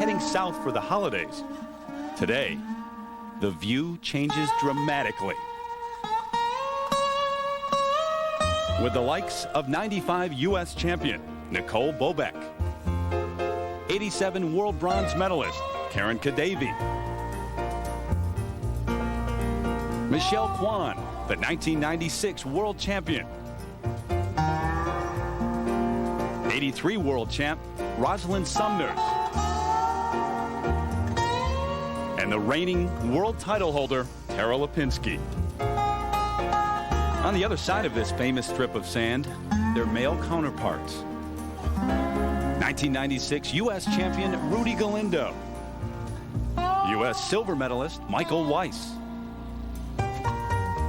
heading south for the holidays. Today, the view changes dramatically. With the likes of 95 U.S. champion Nicole Bobek, 87 world bronze medalist Karen Kadavy, Michelle Kwan, the 1996 world champion, 83 world champ Rosalind Sumner, and the reigning world title holder Tara Lipinski. On the other side of this famous strip of sand, their male counterparts. 1996 U.S. champion Rudy Galindo, U.S. silver medalist Michael Weiss,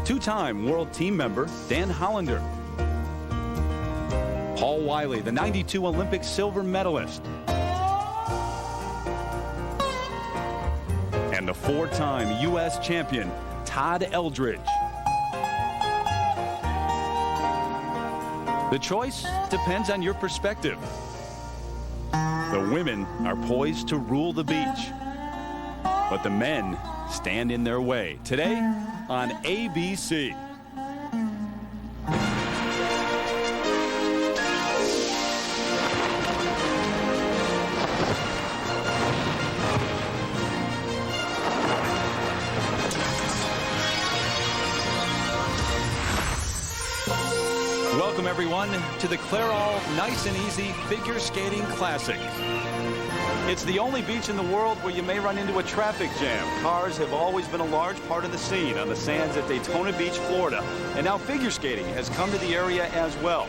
two-time world team member Dan Hollander, Paul Wylie, the 92 Olympic silver medalist, and the four-time U.S. champion Todd Eldridge. The choice depends on your perspective. The women are poised to rule the beach, but the men stand in their way. Today on ABC. Welcome, everyone, to the Clairol Nice and Easy Figure Skating Classic. It's the only beach in the world where you may run into a traffic jam. Cars have always been a large part of the scene on the sands at Daytona Beach, Florida. And now figure skating has come to the area as well.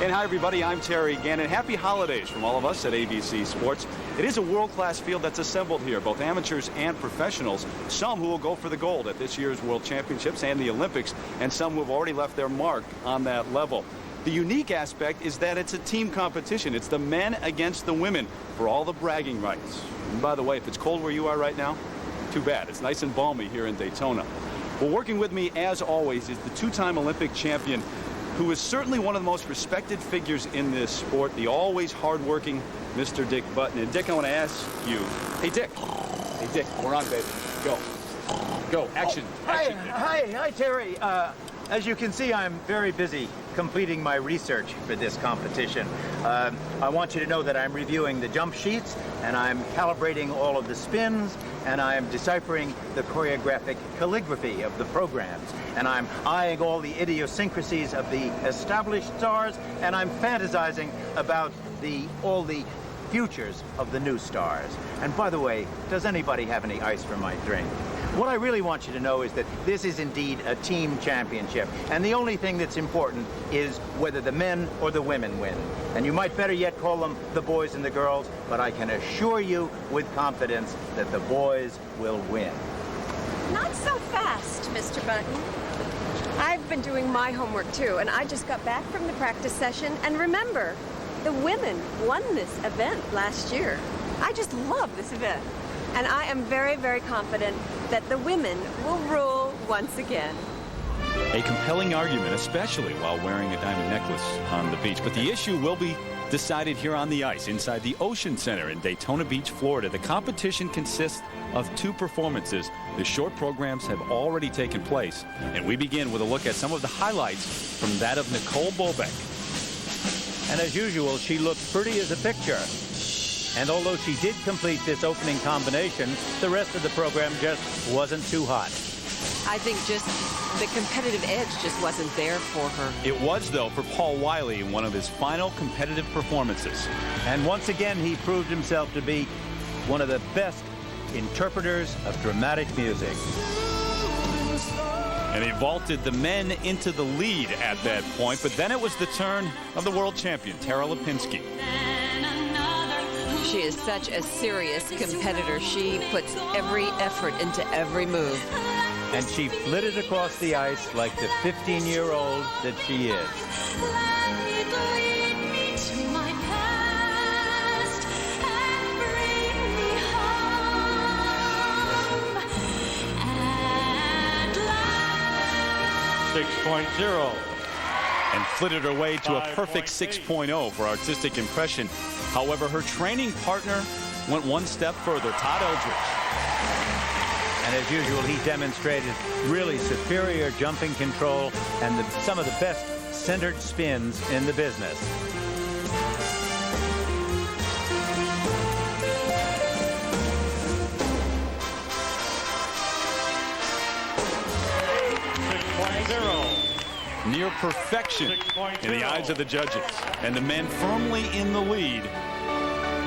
And hi, everybody, I'm Terry Gannon. Happy holidays from all of us at ABC Sports. It is a world-class field that's assembled here, both amateurs and professionals. Some who will go for the gold at this year's World Championships and the Olympics, and some who have already left their mark on that level. The unique aspect is that it's a team competition. It's the men against the women for all the bragging rights. And by the way, if it's cold where you are right now, too bad. It's nice and balmy here in Daytona. Well, working with me, as always, is the two-time Olympic champion, who is certainly one of the most respected figures in this sport, the always hardworking Mr. Dick Button. And Dick, I want to ask you, hey, Dick, we're on, baby. Go, action. Hi, Terry. As you can see, I'm very busy completing my research for this competition. I want you to know that I'm reviewing the jump sheets, and I'm calibrating all of the spins, and I'm deciphering the choreographic calligraphy of the programs, and I'm eyeing all the idiosyncrasies of the established stars, and I'm fantasizing about all the futures of the new stars. And by the way, does anybody have any ice for my drink? What I really want you to know is that this is indeed a team championship, and the only thing that's important is whether the men or the women win. And you might better yet call them the boys and the girls, but I can assure you with confidence that the boys will win. Not so fast, Mr. Button. I've been doing my homework too, and I just got back from the practice session, and remember, the women won this event last year. I just love this event. And I am very, very confident that the women will rule once again. A compelling argument, especially while wearing a diamond necklace on the beach. But the issue will be decided here on the ice inside the Ocean Center in Daytona Beach, Florida. The competition consists of two performances. The short programs have already taken place. And we begin with a look at some of the highlights from that of Nicole Bobek. And as usual, she looked pretty as a picture. And although she did complete this opening combination, the rest of the program just wasn't too hot. I think just the competitive edge just wasn't there for her. It was, though, for Paul Wylie in one of his final competitive performances. And once again, he proved himself to be one of the best interpreters of dramatic music. And he vaulted the men into the lead at that point, but then it was the turn of the world champion, Tara Lipinski. She is such a serious competitor. She puts every effort into every move. And she flitted across the ice like the 15-year-old that she is. And flitted her way to a perfect 6.0 for artistic impression. However, her training partner went one step further. Todd Eldridge. And as usual, he demonstrated really superior jumping control and some of the best centered spins in the business. Near perfection in the eyes of the judges. And the men firmly in the lead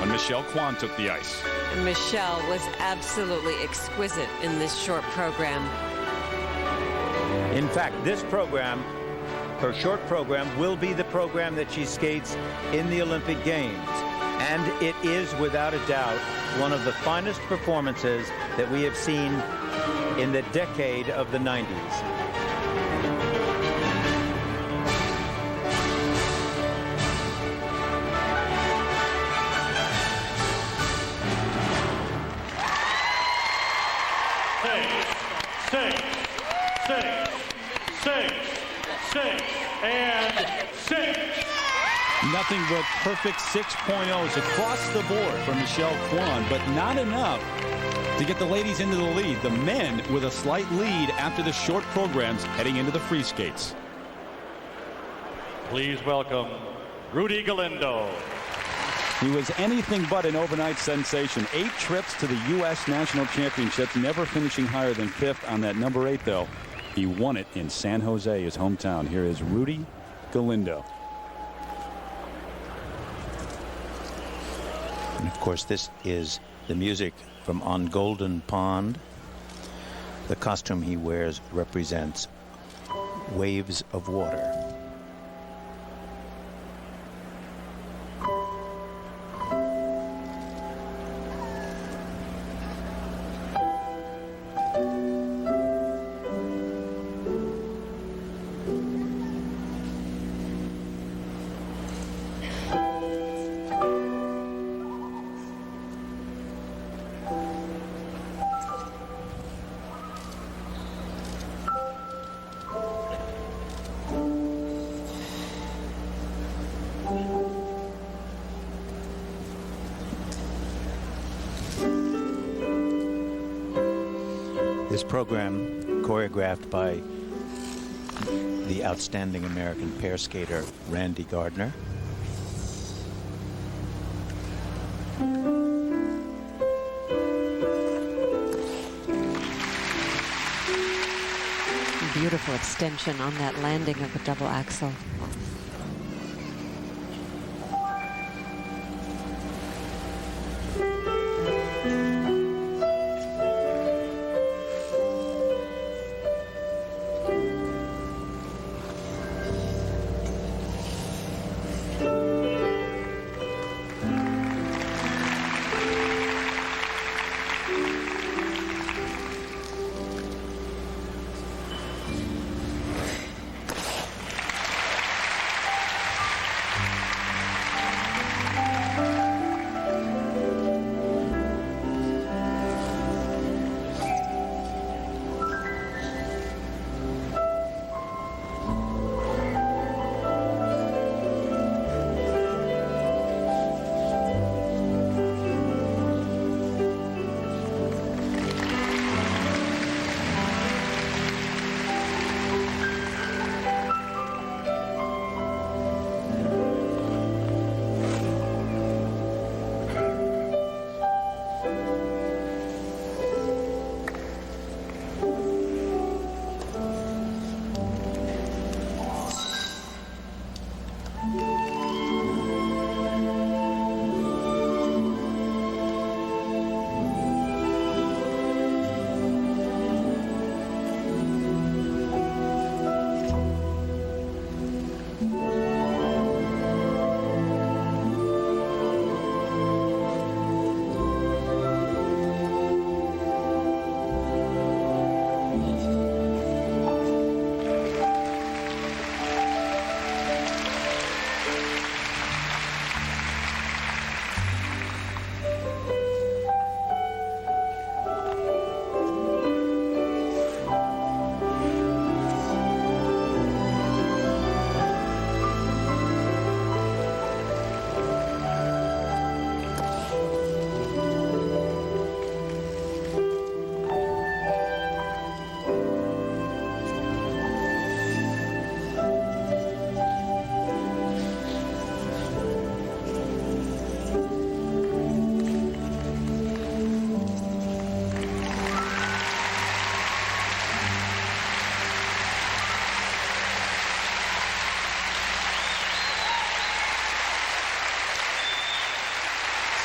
when Michelle Kwan took the ice. Michelle was absolutely exquisite in this short program. In fact, this program, her short program, will be the program that she skates in the Olympic Games. And it is, without a doubt, one of the finest performances that we have seen in the decade of the 90s. Nothing but perfect 6.0s across the board for Michelle Kwan, but not enough to get the ladies into the lead. The men with a slight lead after the short programs heading into the free skates. Please welcome Rudy Galindo. He was anything but an overnight sensation. 8 trips to the U.S. National Championships, never finishing higher than 5th on that number 8, though. He won it in San Jose, his hometown. Here is Rudy Galindo. And of course, this is the music from On Golden Pond. The costume he wears represents waves of water. This program, choreographed by the outstanding American pair skater Randy Gardner. Beautiful extension on that landing of the double axel.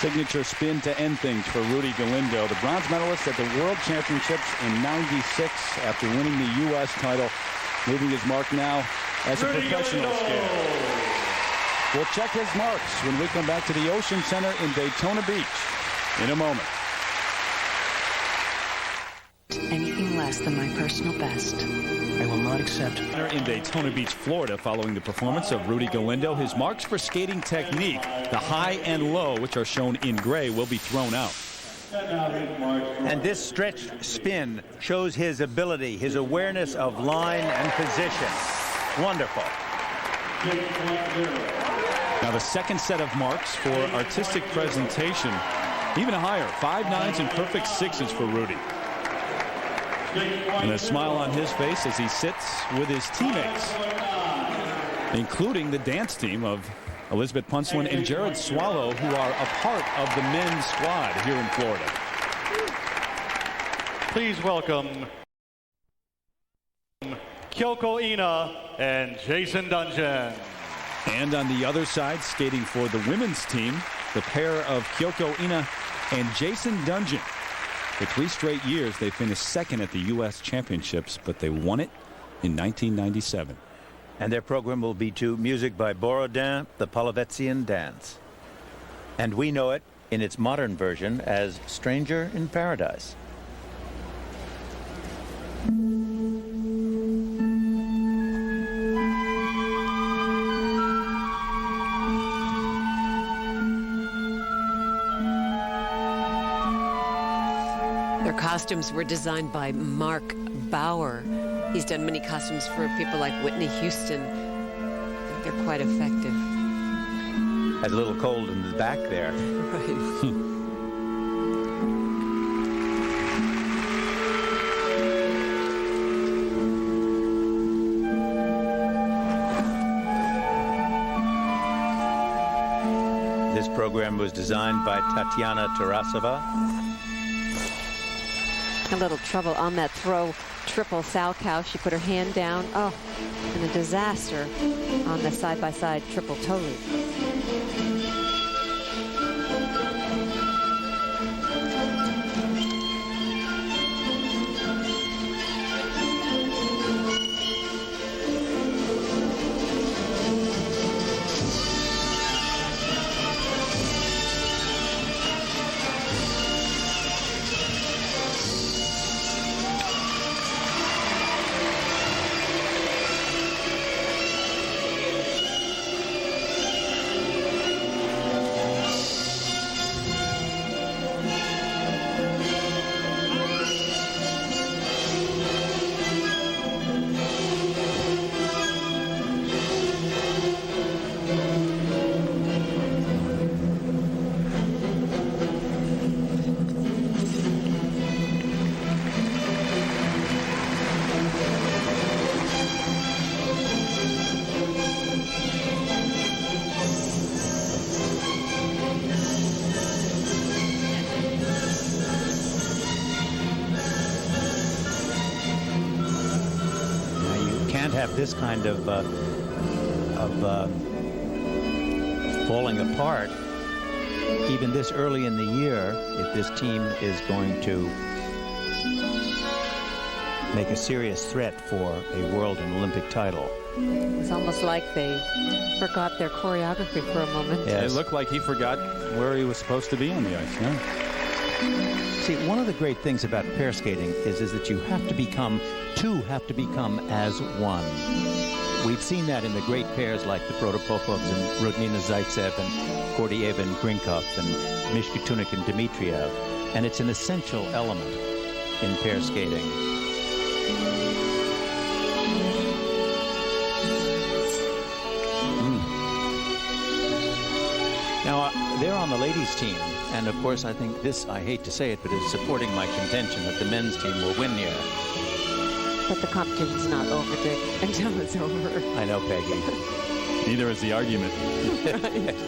Signature spin to end things for Rudy Galindo, the bronze medalist at the World Championships in '96 after winning the U.S. title, moving his mark now as a professional skier. We'll check his marks when we come back to the Ocean Center in Daytona Beach in a moment. Anything less than my personal best, I will not accept. In Daytona Beach, Florida, following the performance of Rudy Galindo, his marks for skating technique, the high and low, which are shown in gray, will be thrown out. And this stretched spin shows his ability, his awareness of line and position. Wonderful. Now the second set of marks for artistic presentation, even higher, 5 9s and perfect 6s for Rudy. And a smile on his face as he sits with his teammates, including the dance team of Elizabeth Punslin and Jared Swallow, who are a part of the men's squad here in Florida. Please welcome Kyoko Ina and Jason Dungeon. And on the other side, skating for the women's team, the pair of Kyoko Ina and Jason Dungeon. For 3 straight years, they finished second at the U.S. Championships, but they won it in 1997. And their program will be to music by Borodin, the Polovetzian Dance. And we know it in its modern version as Stranger in Paradise. Their costumes were designed by Mark Bauer. He's done many costumes for people like Whitney Houston. They're quite effective. Had a little cold in the back there. Right. This program was designed by Tatiana Tarasova. A little trouble on that throw, triple Salchow. She put her hand down. Oh, and a disaster on the side-by-side triple toe loop. Have this kind of falling apart even this early in the year if this team is going to make a serious threat for a world and Olympic title. It's almost like they forgot their choreography for a moment. Yes. It looked like he forgot where he was supposed to be on the ice. Yeah. See, one of the great things about pair skating is that you have to become, two have to become as one. We've seen that in the great pairs like the Protopopovs and Rodnina Zaitsev and Gordieva and Grinkov and Mishkitunik and Dmitriev. And it's an essential element in pair skating. Now, they're on the ladies' team. And, of course, I think this, I hate to say it, but is supporting my contention that the men's team will win here. But the competition's not over, Dick, until it's over. I know, Peggy. Neither is the argument.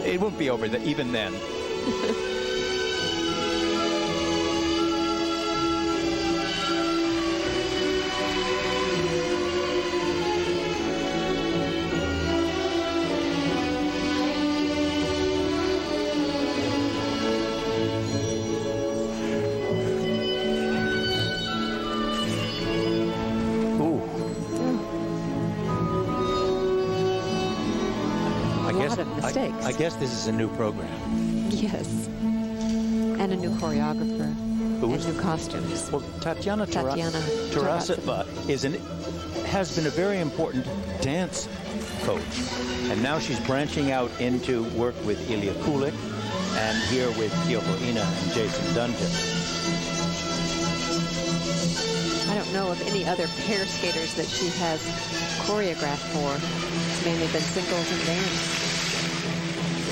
It won't be over even then. mistakes. I guess this is a new program. Yes. And a new choreographer. Who? And new costumes. Well, Tatiana Tarasova Tarasova. has been a very important dance coach. And now she's branching out into work with Ilya Kulik and here with Kyoko Ina and Jason Dungeon. I don't know of any other pair skaters that she has choreographed for. It's mainly been singles and dance.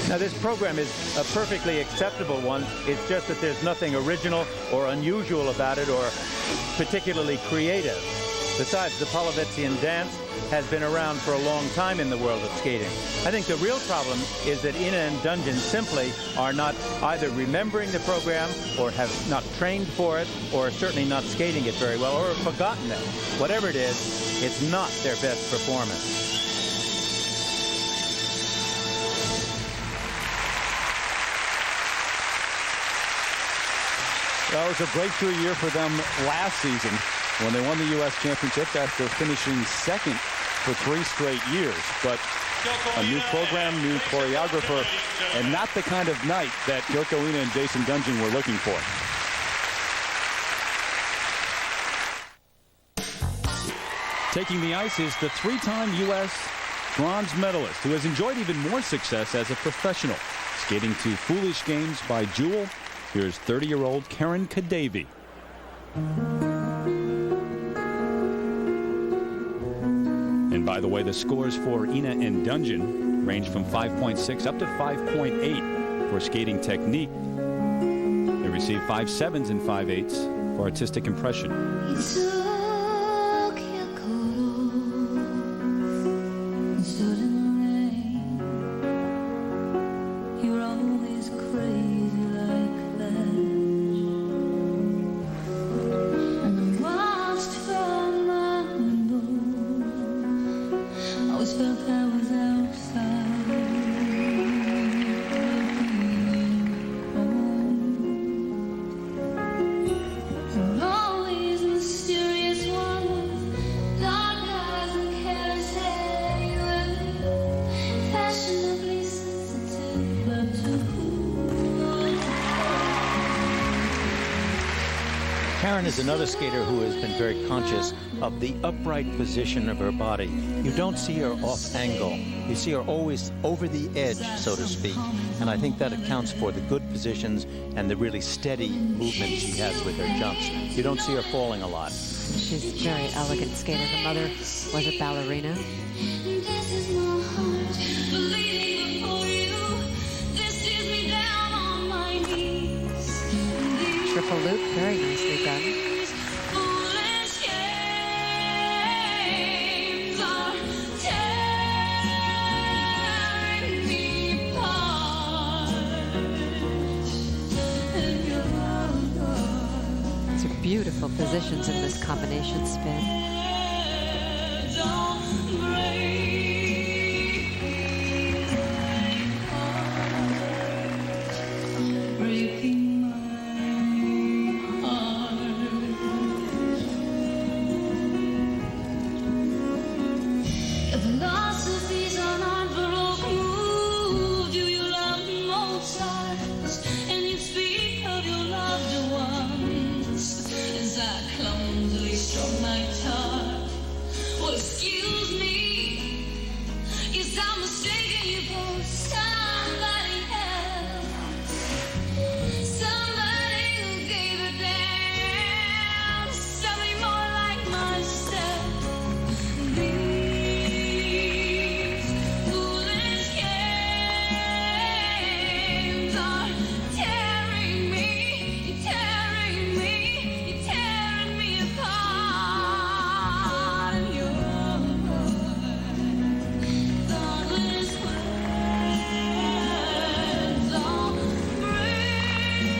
Now, this program is a perfectly acceptable one. It's just that there's nothing original or unusual about it or particularly creative. Besides, the Polovetzian dance has been around for a long time in the world of skating. I think the real problem is that Ina and Dungeon simply are not either remembering the program or have not trained for it or certainly not skating it very well or have forgotten it. Whatever it is, it's not their best performance. Well, it was a breakthrough year for them last season when they won the U.S. Championship after finishing second for 3 straight years. But a new program, new choreographer, and not the kind of night that Kyoko Ina and Jason Dungeon were looking for. Taking the ice is the 3-time U.S. bronze medalist who has enjoyed even more success as a professional. Skating to Foolish Games by Jewel. Here's 30-year-old Karen Kadavy. And by the way, the scores for Ina and Dungeon range from 5.6 up to 5.8 for skating technique. They received 5 7s and 5 8s for artistic impression. Karen is another skater who has been very conscious of the upright position of her body. You don't see her off angle. You see her always over the edge, so to speak. And I think that accounts for the good positions and the really steady movement she has with her jumps. You don't see her falling a lot. She's a very elegant skater. Her mother was a ballerina. Triple loop, very nicely done. These are beautiful positions in this combination spin.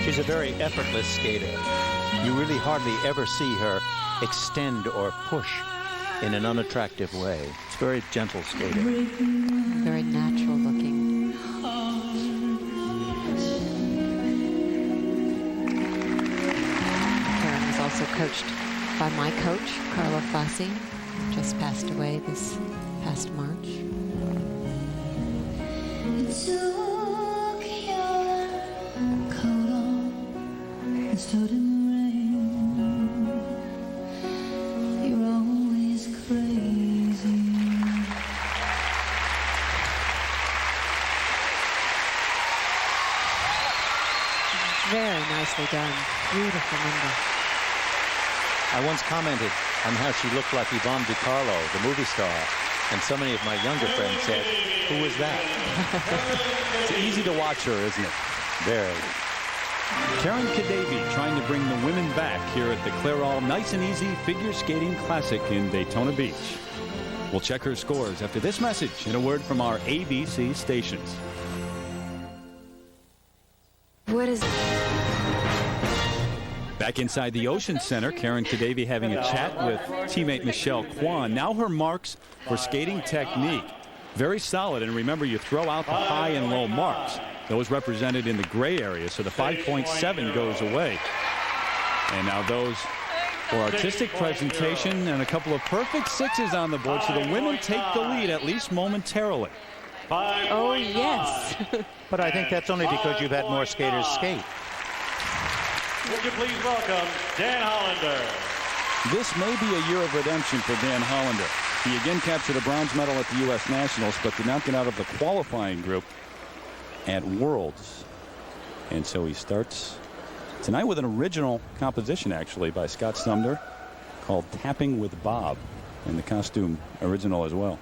She's a very effortless skater. You really hardly ever see her extend or push in an unattractive way. It's very gentle skating. Very natural looking. Karen was also coached by my coach, Carlo Fassi, just passed away this past March. took your coat off and stood in the rain. You're always crazy. Very nicely done. Beautiful number. I once commented on how she looked like Yvonne DiCarlo, the movie star, and so many of my younger friends said, "Who was that?" It's easy to watch her, isn't it? Very. Karen Kadavy trying to bring the women back here at the Clairol Nice and Easy Figure Skating Classic in Daytona Beach. We'll check her scores after this message and a word from our ABC stations. What is... Back inside the Ocean Center, Karen Kadavy having a chat with teammate Michelle Kwan. Now her marks for skating technique. Very solid, and remember, you throw out the high and low marks. Those represented in the gray area, so the 5.7 goes away. And now those for artistic presentation and a couple of perfect sixes on the board, so the women take the lead, at least momentarily. Oh, yes. But I think that's only because you've had more skaters skate. Would you please welcome Dan Hollander. This may be a year of redemption for Dan Hollander. He again captured a bronze medal at the U.S. Nationals, but did not get out of the qualifying group at Worlds. And so he starts tonight with an original composition, actually, by Scott Sumner called Tapping with Bob, and the costume original as well.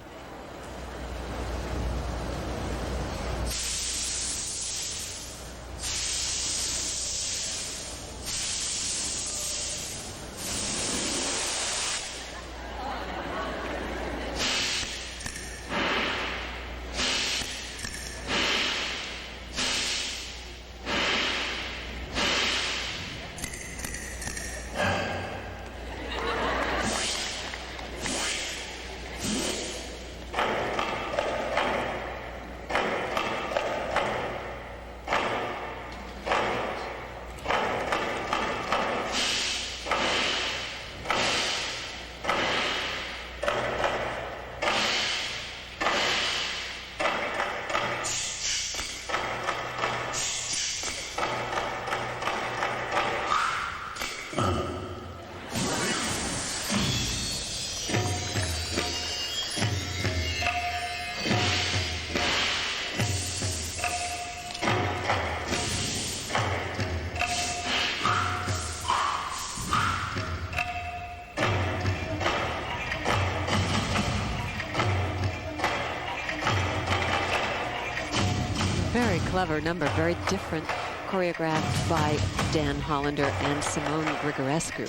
Very clever number, very different, choreographed by Dan Hollander and Simone Grigorescu.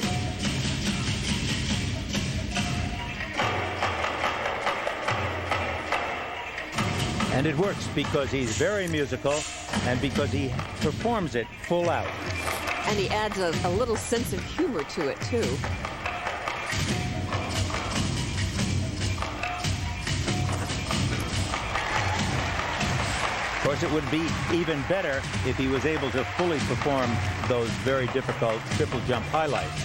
And it works because he's very musical and because he performs it full out. And he adds a little sense of humor to it, too. Of course, it would be even better if he was able to fully perform those very difficult triple jump highlights.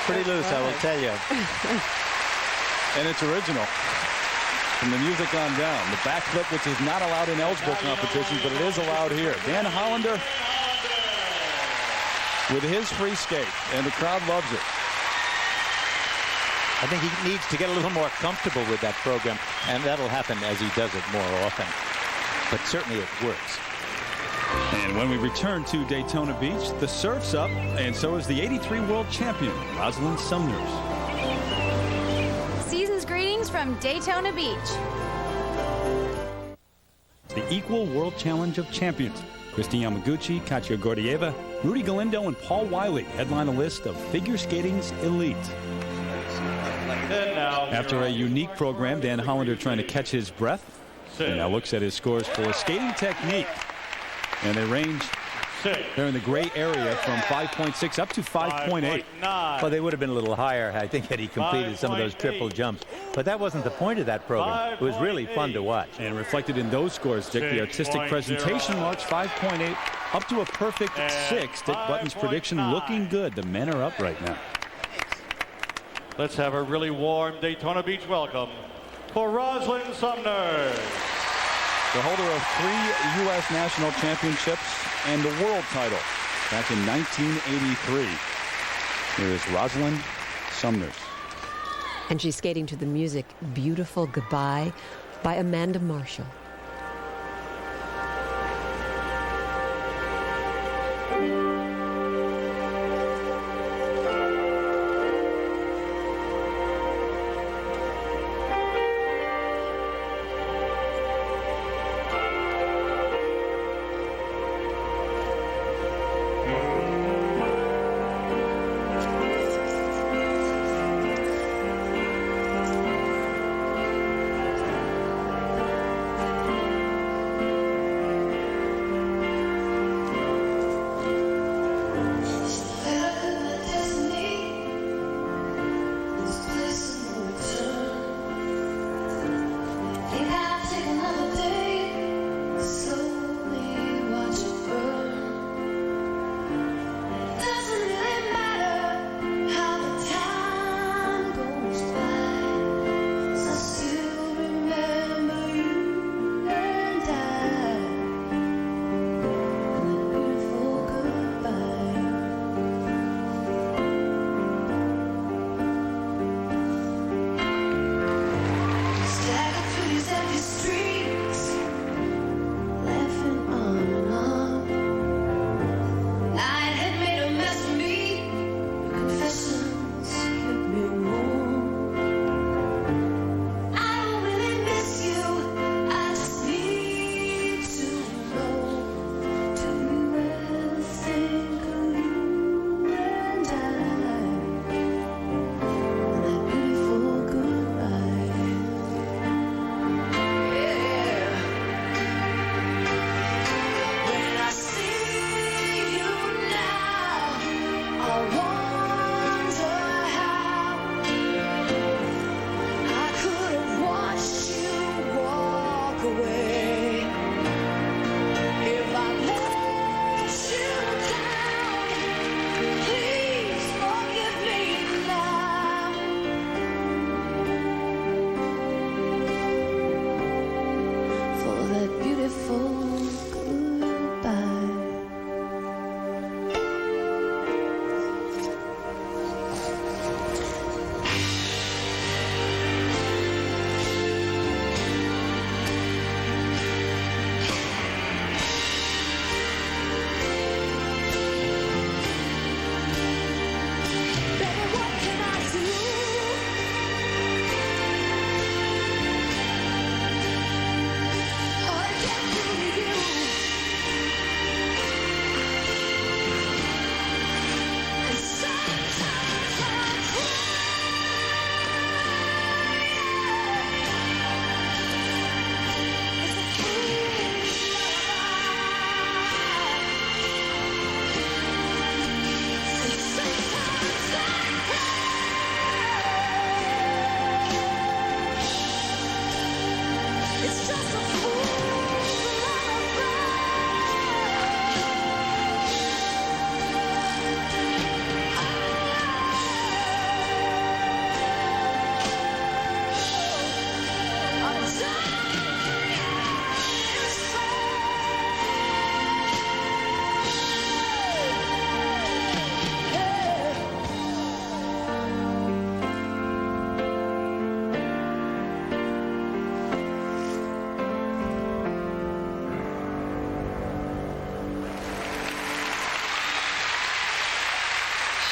Pretty loose, I will tell you. And it's original. from the music on down. The backflip, which is not allowed in eligible competitions, but it is allowed here. Dan Hollander with his free skate, and the crowd loves it. I think he needs to get a little more comfortable with that program, and that'll happen as he does it more often. But certainly it works. And when we return to Daytona Beach, the surf's up, and so is the '83 world champion, Rosalind Sumners. Season's greetings from Daytona Beach. The Equal World Challenge of Champions. Christy Yamaguchi, Katya Gordieva, Rudy Galindo, and Paul Wylie headline a list of figure skating's elite. After a unique program, Dan Hollander trying to catch his breath. He now looks at his scores for skating technique. And they range, they're in the gray area from 5.6 up to 5.8. Well, they would have been a little higher, I think, had he completed some of those triple jumps. But that wasn't the point of that program. It was really fun to watch. And reflected in those scores, Dick, the artistic presentation marks 5.8 up to a perfect 6. Dick Button's prediction looking good. The men are up right now. Let's have a really warm Daytona Beach welcome for Rosalind Sumners. The holder of 3 U.S. national championships and the world title back in 1983. Here is Rosalind Sumners. And she's skating to the music Beautiful Goodbye by Amanda Marshall.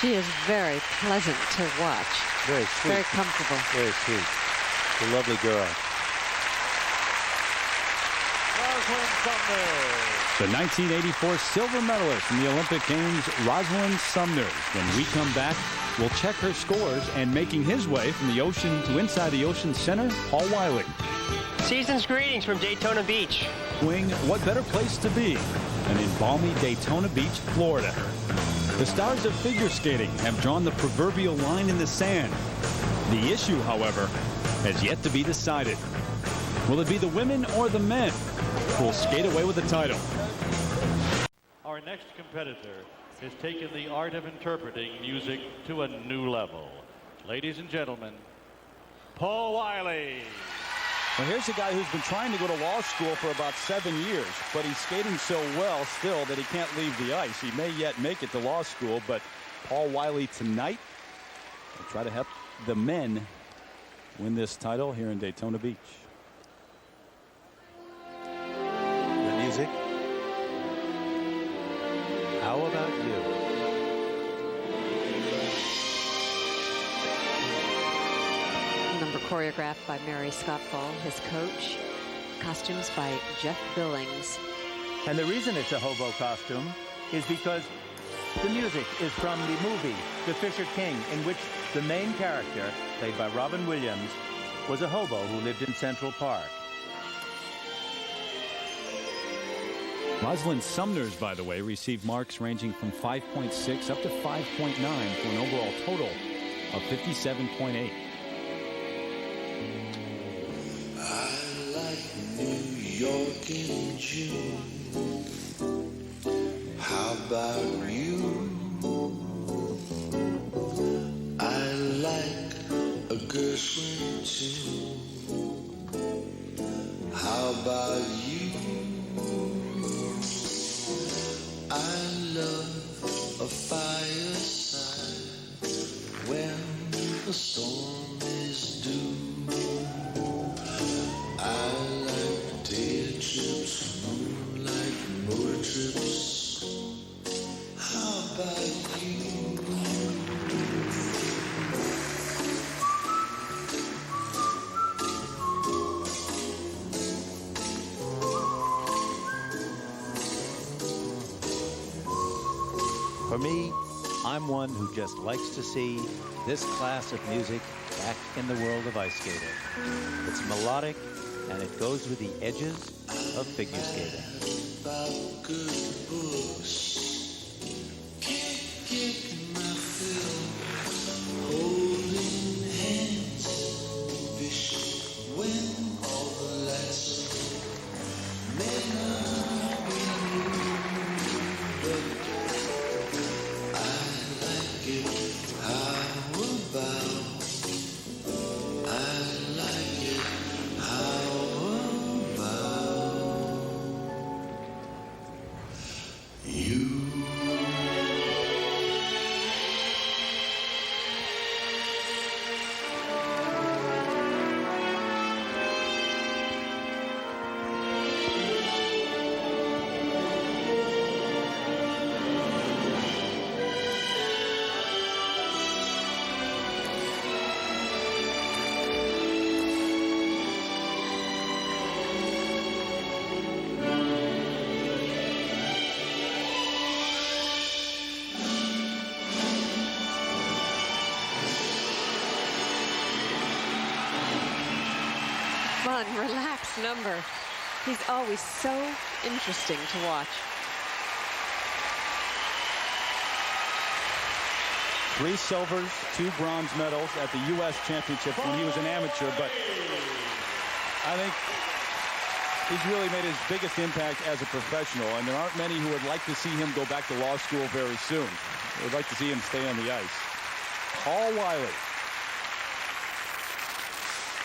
She is very pleasant to watch. Very sweet. Very comfortable. Very sweet. A lovely girl. Rosalind Sumner. The 1984 silver medalist in the Olympic Games, Rosalind Sumner. When we come back, we'll check her scores, and making his way from the ocean to inside the Ocean Center, Paul Wylie. Season's greetings from Daytona Beach. Wing, what better place to be than in balmy Daytona Beach, Florida? The stars of figure skating have drawn the proverbial line in the sand. The issue, however, has yet to be decided. Will it be the women or the men who will skate away with the title? Our next competitor has taken the art of interpreting music to a new level. Ladies and gentlemen, Paul Wylie. Well, here's a guy who's been trying to go to law school for about 7 years, but he's skating so well still that he can't leave the ice. He may yet make it to law school, but Paul Wylie tonight will try to help the men win this title here in Daytona Beach. The music. How about you? Number choreographed by Mary Scott Fall, his coach. Costumes by Jeff Billings. And the reason it's a hobo costume is because the music is from the movie The Fisher King, in which the main character, played by Robin Williams, was a hobo who lived in Central Park. Rosalind Sumner's, by the way, received marks ranging from 5.6 up to 5.9 for an overall total of 57.8. New York in June. How about you? I like a Gershwin tune. How about you? I love a fireside when the storm is due. I like day trips, moonlight motor trips. How about you? For me, I'm one who just likes to see this class of music back in the world of ice skating. It's melodic, and it goes with the edges of figure skating. About good books, can't get my fill. Holding hands, fish when all the lights may not be new, but I like it. How about? I like it. How about you? Fun, relaxed number. He's always so interesting to watch. 3 silvers, 2 bronze medals at the U.S. Championships when he was an amateur, but I think he's really made his biggest impact as a professional, and there aren't many who would like to see him go back to law school very soon. They'd like to see him stay on the ice. Paul Wylie.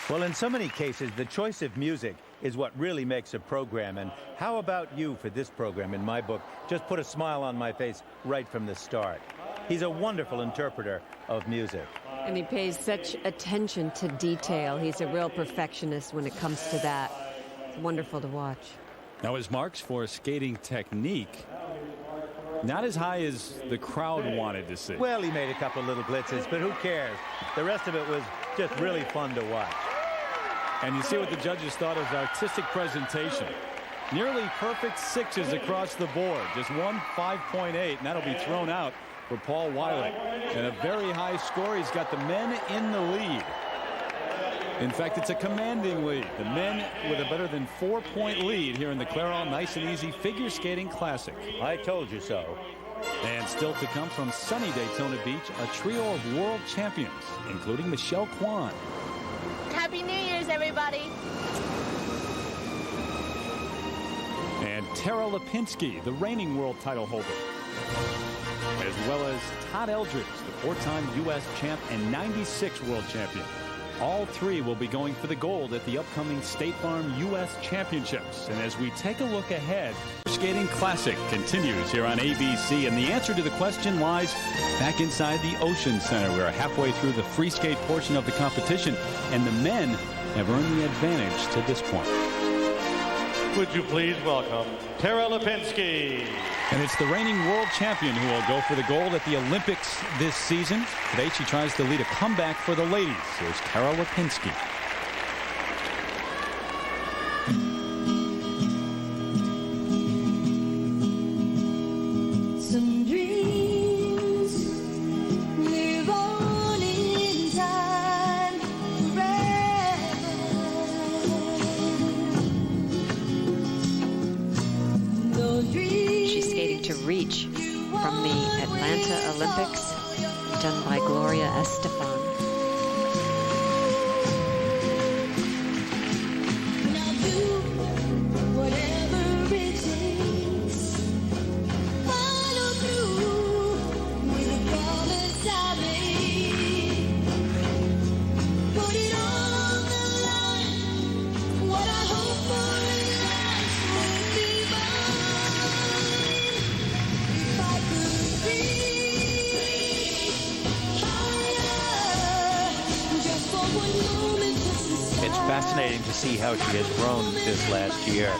Well, in so many cases, the choice of music is what really makes a program. And how about you for this program? In my book, just put a smile on my face right from the start. He's a wonderful interpreter of music. And he pays such attention to detail. He's a real perfectionist when it comes to that. It's wonderful to watch. Now his marks for skating technique Not as high as the crowd wanted to see. Well, he made a couple of little blitzes, but who cares? The rest of it was just really fun to watch. And you see what the judges thought of artistic presentation. Nearly perfect sixes across the board. Just one 5.8, and that'll be thrown out for Paul Wylie. And a very high score. He's got the men in the lead. In fact, it's a commanding lead. The men with a better than 4-point lead here in the Clairol Nice and Easy Figure Skating Classic. I told you so. And still to come from sunny Daytona Beach, a trio of world champions, including Michelle Kwan. Happy New Year's, everybody. And Tara Lipinski, the reigning world title holder. As well as Todd Eldridge, the 4-time U.S. champ and 96 world champion. All three will be going for the gold at the upcoming State Farm U.S. Championships. And as we take a look ahead, Skating Classic continues here on ABC. And the answer to the question lies back inside the Ocean Center. We are halfway through the free skate portion of the competition, and the men have earned the advantage to this point. Would you please welcome Tara Lipinski. And it's the reigning world champion who will go for the gold at the Olympics this season. Today she tries to lead a comeback for the ladies. Here's Tara Lipinski. Some dreams live on in time forever. Those dreams. She's skating to Reach from the Atlanta Olympics, done by Gloria Estefan. Now do whatever it takes. Follow through with a promise I made. Put it all on the line. What I hope for in life will be mine. If I could reach higher, just for one moment, just to start. It's fascinating to see how she has grown this last year.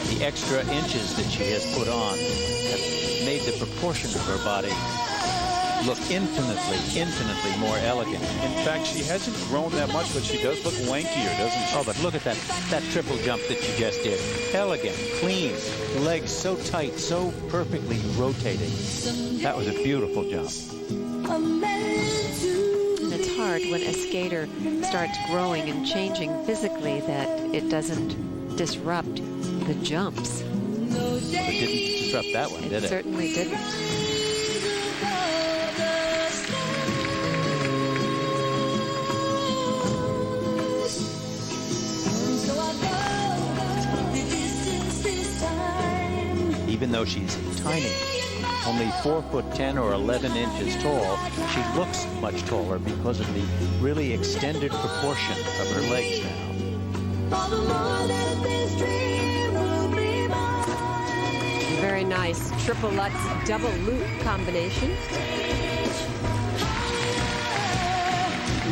The extra inches that she has put on have made the proportion of her body look infinitely more elegant. In fact, she hasn't grown that much, but she does look lankier, doesn't she? Oh, but look at that triple jump that she just did. Elegant, clean, legs so tight, so perfectly rotating. That was a beautiful jump. And it's hard when a skater starts growing and changing physically that it doesn't disrupt the jumps. It didn't disrupt that one, did it? It certainly didn't. Even though she's tiny, only 4'10" or 11 inches tall, she looks much taller because of the really extended proportion of her legs now. Very nice triple Lutz double loop combination.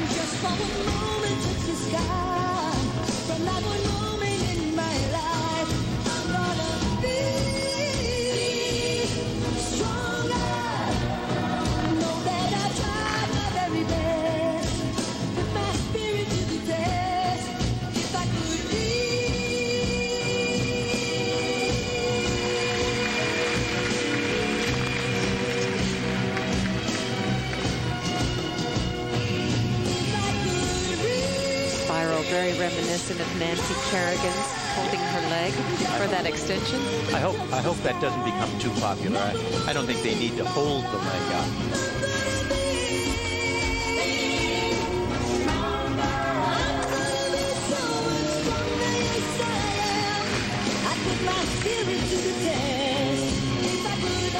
Just for one moment, touch the sky. From that one moment in my life, I'm gonna be stronger. Know that I tried my very best. Put my spirit to the test. If I could Spiral, very reminiscent of Nancy Kerrigan's holding her leg for that extension. I hope that doesn't become too popular. I don't think they need to hold the leg up. I put my spirit to the test. If I could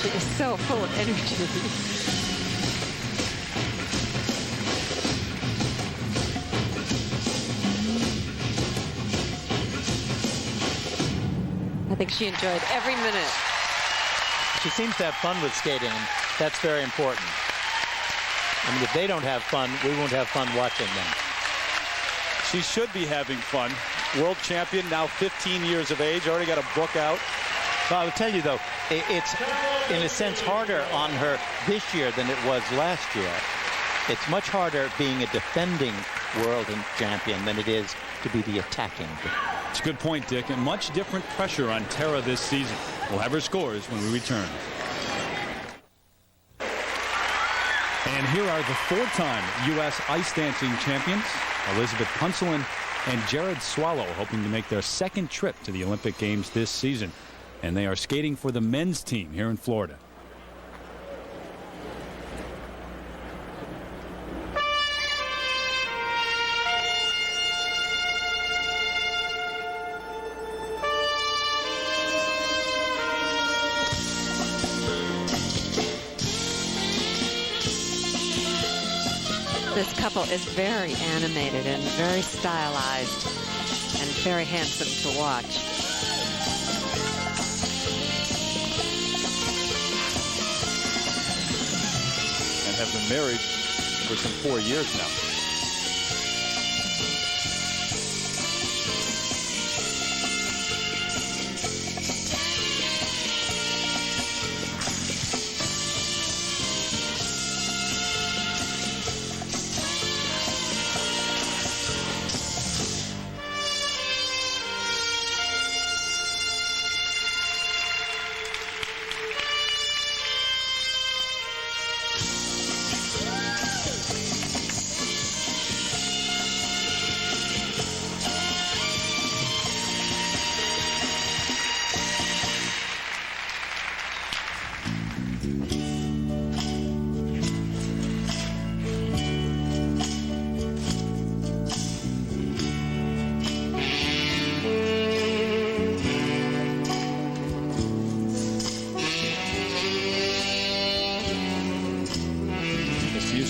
She is so full of energy. I think she enjoyed every minute. She seems to have fun with skating, and that's very important. I mean, if they don't have fun, we won't have fun watching them. She should be having fun. World champion, now 15 years of age, already got a book out. Well, I would tell you, though, it's in a sense harder on her this year than it was last year. It's much harder being a defending world champion than it is to be the attacking. It's a good point, Dick, and much different pressure on Tara this season. We'll have her scores when we return. And here are the four-time U.S. ice dancing champions, Elizabeth Punselin and Jared Swallow, hoping to make their second trip to the Olympic Games this season. And they are skating for the men's team here in Florida. This couple is very animated and very stylized and very handsome to watch. And have been married for some 4 years now.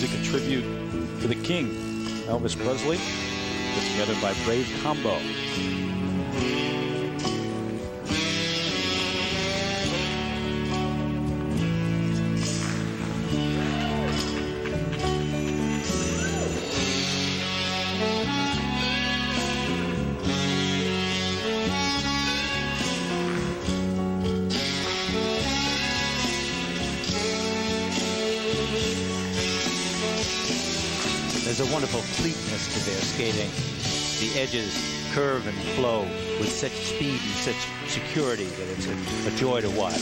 A tribute to the King, Elvis Presley, put together by Brave Combo. There's a wonderful fleetness to their skating. The edges curve and flow with such speed and such security that it's a joy to watch.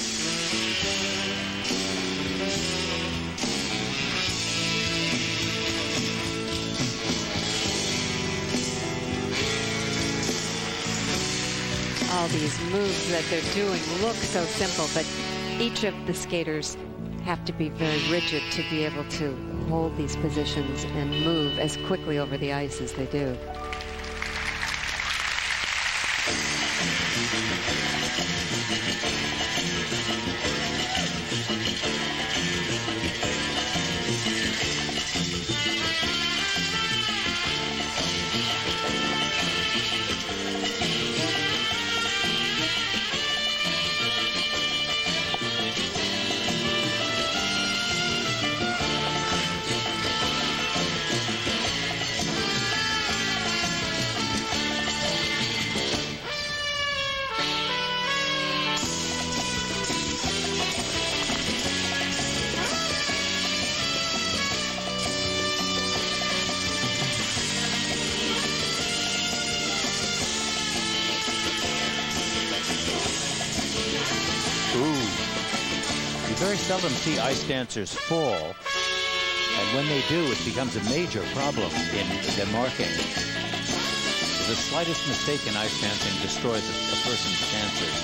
All these moves that they're doing look so simple, but each of the skaters have to be very rigid to be able to hold these positions and move as quickly over the ice as they do. Very seldom see ice dancers fall, and when they do, it becomes a major problem in their marking. The slightest mistake in ice dancing destroys a person's chances.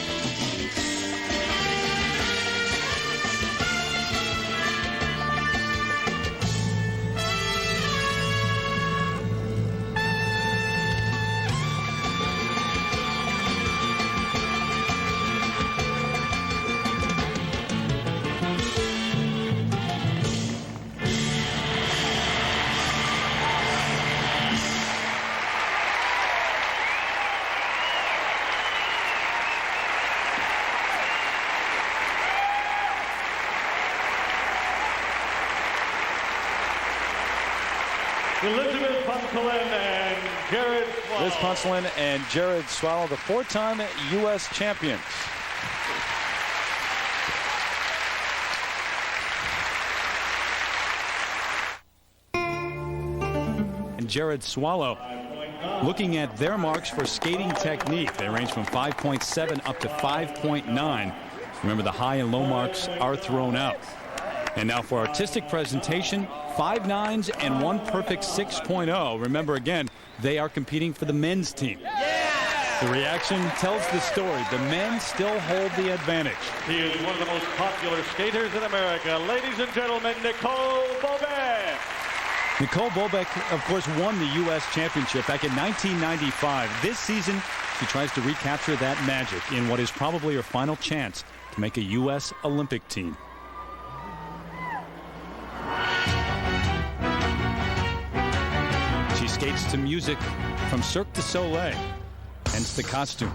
Elizabeth Punselin and Jared Swallow. Liz Punslin and Jared Swallow, the 4-time U.S. champions. And Jared Swallow looking at their marks for skating technique. They range from 5.7 up to 5.9. Remember, the high and low marks are thrown out. And now for artistic presentation, 5 9s and 1 perfect 6.0. Remember, again, they are competing for the men's team. The reaction tells the story. The men still hold the advantage. He is one of the most popular skaters in America. Ladies and gentlemen, Nicole Bobek. Nicole Bobek, of course, won the U.S. Championship back in 1995. This season, she tries to recapture that magic in what is probably her final chance to make a U.S. Olympic team. She skates to music from Cirque du Soleil, hence the costume.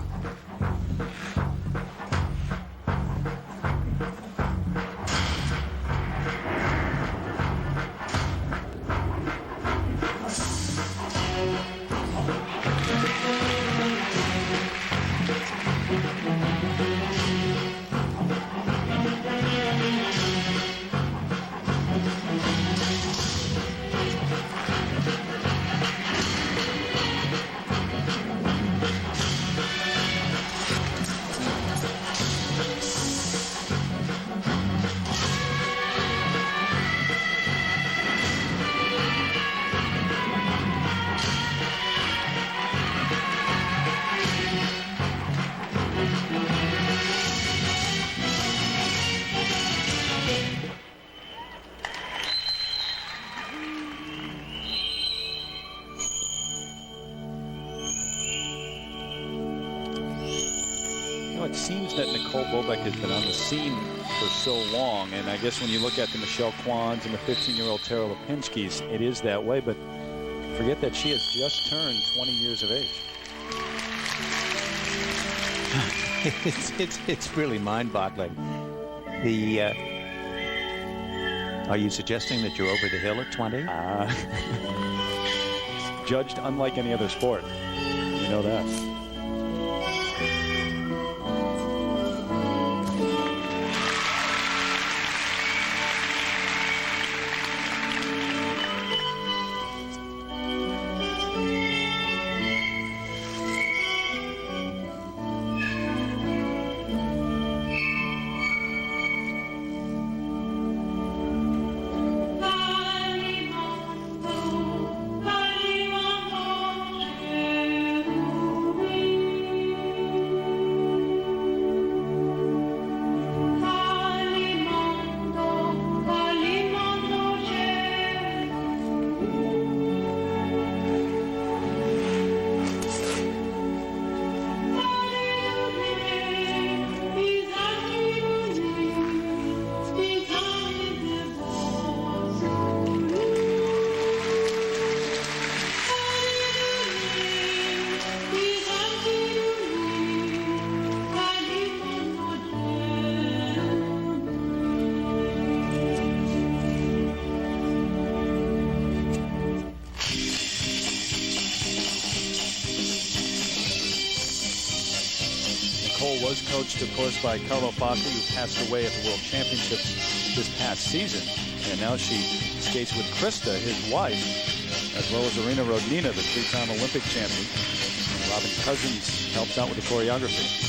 It seems that Nicole Bobek has been on the scene for so long, and I guess when you look at the Michelle Kwans and the 15-year-old Tara Lipinskis, it is that way, but forget that she has just turned 20 years of age. It's really mind-boggling. Are you suggesting that you're over the hill at 20? Judged unlike any other sport. You know that. Was coached, of course, by Carlo Fassi, who passed away at the World Championships this past season. And now she skates with Krista, his wife, as well as Irina Rodnina, the 3-time Olympic champion. Robin Cousins helps out with the choreography.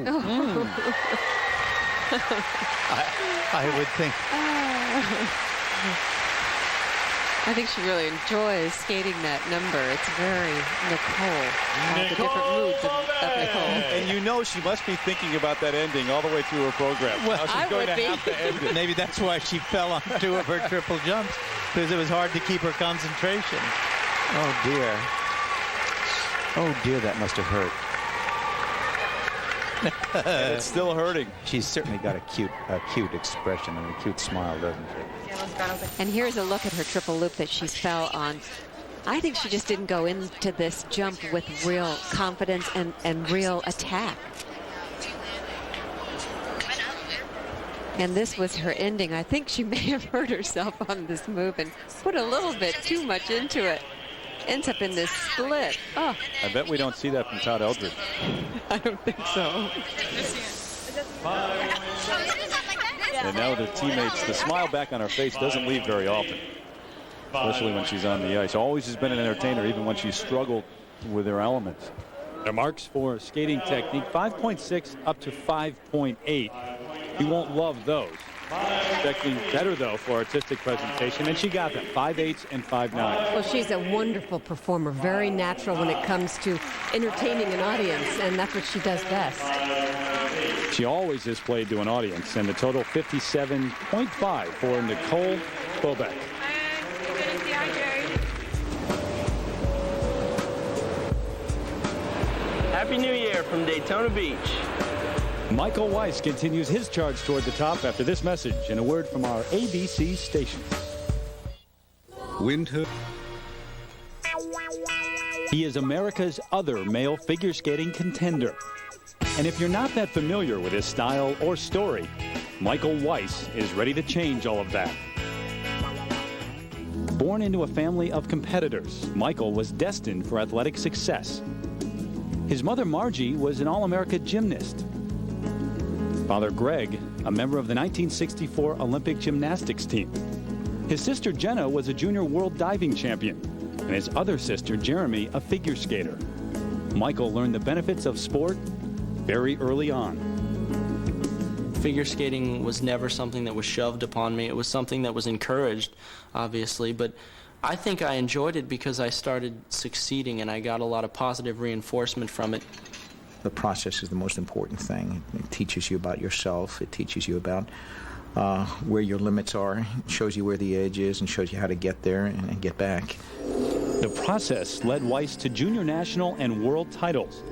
I would think. I think she really enjoys skating that number. It's very Nicole. The different moods of Nicole. And you know she must be thinking about that ending all the way through her program. Well, she's I going would to be. have to end it. Maybe that's why she fell on 2 of her triple jumps, because it was hard to keep her concentration. Oh, dear. Oh, dear, that must have hurt. And it's still hurting. She's certainly got a cute expression and a cute smile, doesn't she? And here's a look at her triple loop that she fell on. I think she just didn't go into this jump with real confidence and real attack. And this was her ending. I think she may have hurt herself on this move and put a little bit too much into it. Ends up in this split. Oh, I bet we don't see that from Todd Eldred. I don't think so. And now the teammates, the smile back on her face doesn't leave very often, especially when she's on the ice. Always has been an entertainer, even when she's struggled with her elements. Their marks for skating technique, 5.6 up to 5.8. You won't love those. Expecting better, though, for artistic presentation, and she got them, 5.8s and 5.9. Well, she's a wonderful performer, very natural when it comes to entertaining an audience, and that's what she does best. She always has played to an audience, and a total 57.5 for Nicole Bobek. Happy New Year from Daytona Beach. Michael Weiss continues his charge toward the top after this message and a word from our ABC station. Winter. He is America's other male figure skating contender. And if you're not that familiar with his style or story, Michael Weiss is ready to change all of that. Born into a family of competitors, Michael was destined for athletic success. His mother, Margie, was an All-America gymnast. Father Greg, a member of the 1964 Olympic gymnastics team. His sister Jenna was a junior world diving champion, and his other sister, Jeremy, a figure skater. Michael learned the benefits of sport very early on. Figure skating was never something that was shoved upon me. It was something that was encouraged, obviously, but I think I enjoyed it because I started succeeding and I got a lot of positive reinforcement from it. The process is the most important thing. It teaches you about yourself. It teaches you about where your limits are. It shows you where the edge is and shows you how to get there and get back. The process led Weiss to junior national and world titles.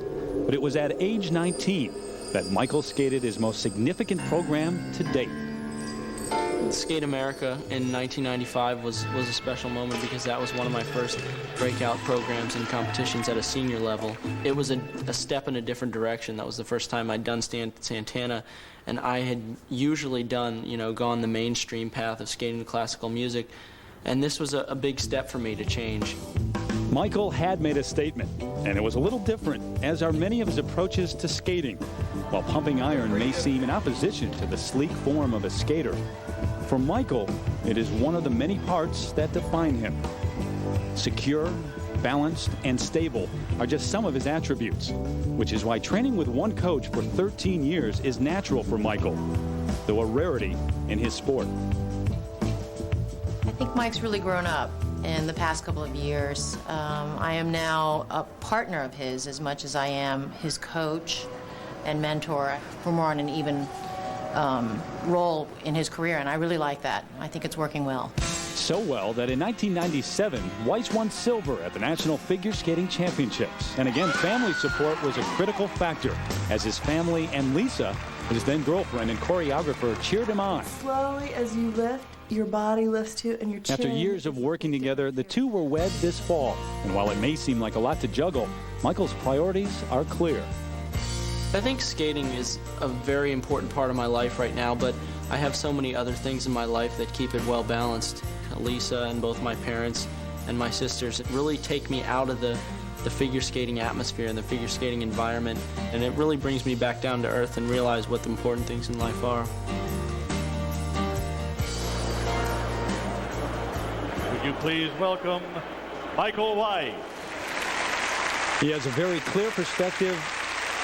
But it was at age 19 that Michael skated his most significant program to date. Skate America in 1995 was a special moment because that was one of my first breakout programs and competitions at a senior level. It was a step in a different direction. That was the first time I'd done Santana, and I had usually done, gone the mainstream path of skating to classical music, and this was a big step for me to change. Michael had made a statement, and it was a little different, as are many of his approaches to skating. While pumping iron may seem in opposition to the sleek form of a skater, for Michael, it is one of the many parts that define him. Secure, balanced, and stable are just some of his attributes, which is why training with one coach for 13 years is natural for Michael, though a rarity in his sport. I think Mike's really grown up in the past couple of years. I am now a partner of his as much as I am his coach and mentor. We're more on an even role in his career, and I really like that. I think it's working well. So well that in 1997, Weiss won silver at the National Figure Skating Championships. And again, family support was a critical factor, as his family and Lisa, his then girlfriend and choreographer, cheered him on. Slowly as you lift, your body lifts too, and your chin. After years of working together, the two were wed this fall. And while it may seem like a lot to juggle, Michael's priorities are clear. I think skating is a very important part of my life right now, but I have so many other things in my life that keep it well balanced. Lisa and both my parents and my sisters really take me out of the figure skating atmosphere and the figure skating environment, and it really brings me back down to earth and realize what the important things in life are. Would you please welcome Michael Weiss. He has a very clear perspective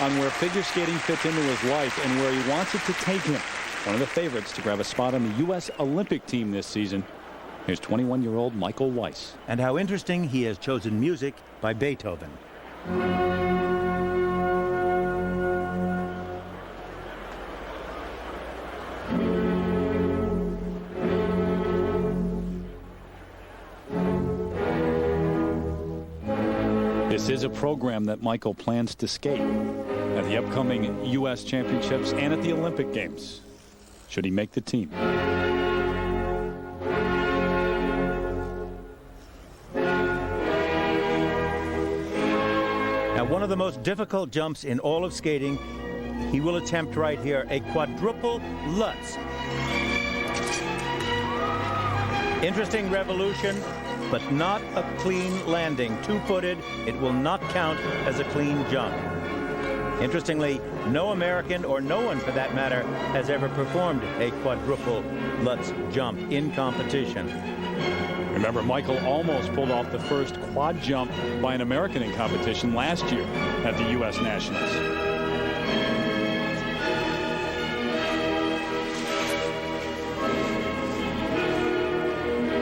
on where figure skating fits into his life and where he wants it to take him. One of the favorites to grab a spot on the U.S. Olympic team this season. Here's 21-year-old Michael Weiss. And how interesting, he has chosen music by Beethoven. This is a program that Michael plans to skate at the upcoming U.S. Championships and at the Olympic Games, should he make the team. Now, one of the most difficult jumps in all of skating, he will attempt right here, a quadruple Lutz. Interesting revolution, but not a clean landing. Two-footed, it will not count as a clean jump. Interestingly, no American, or no one for that matter, has ever performed a quadruple Lutz jump in competition. Remember, Michael almost pulled off the first quad jump by an American in competition last year at the U.S. Nationals.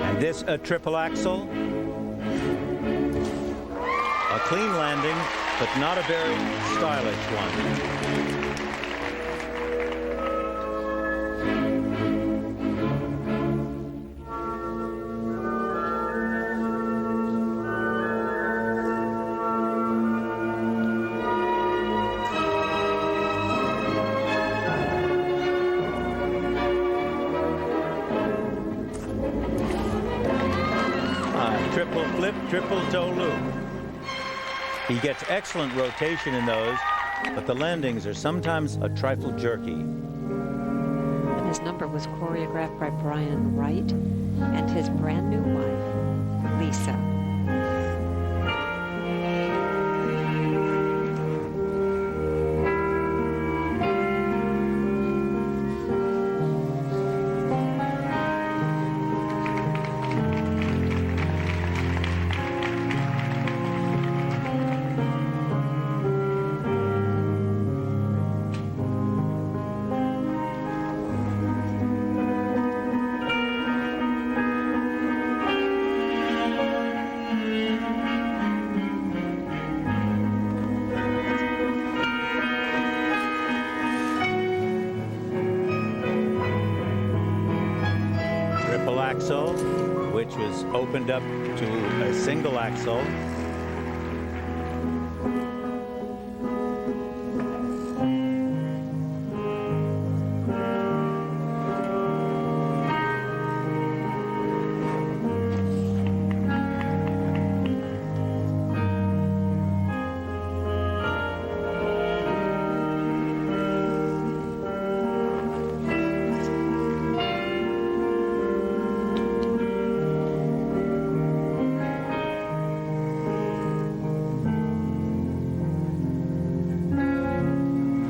And this a triple axel. A clean landing, but not a very stylish one. Triple flip, triple toe loop. He gets excellent rotation in those, but the landings are sometimes a trifle jerky. And his number was choreographed by Brian Wright and his brand new wife, Lisa. Axle, which was opened up to a single axle.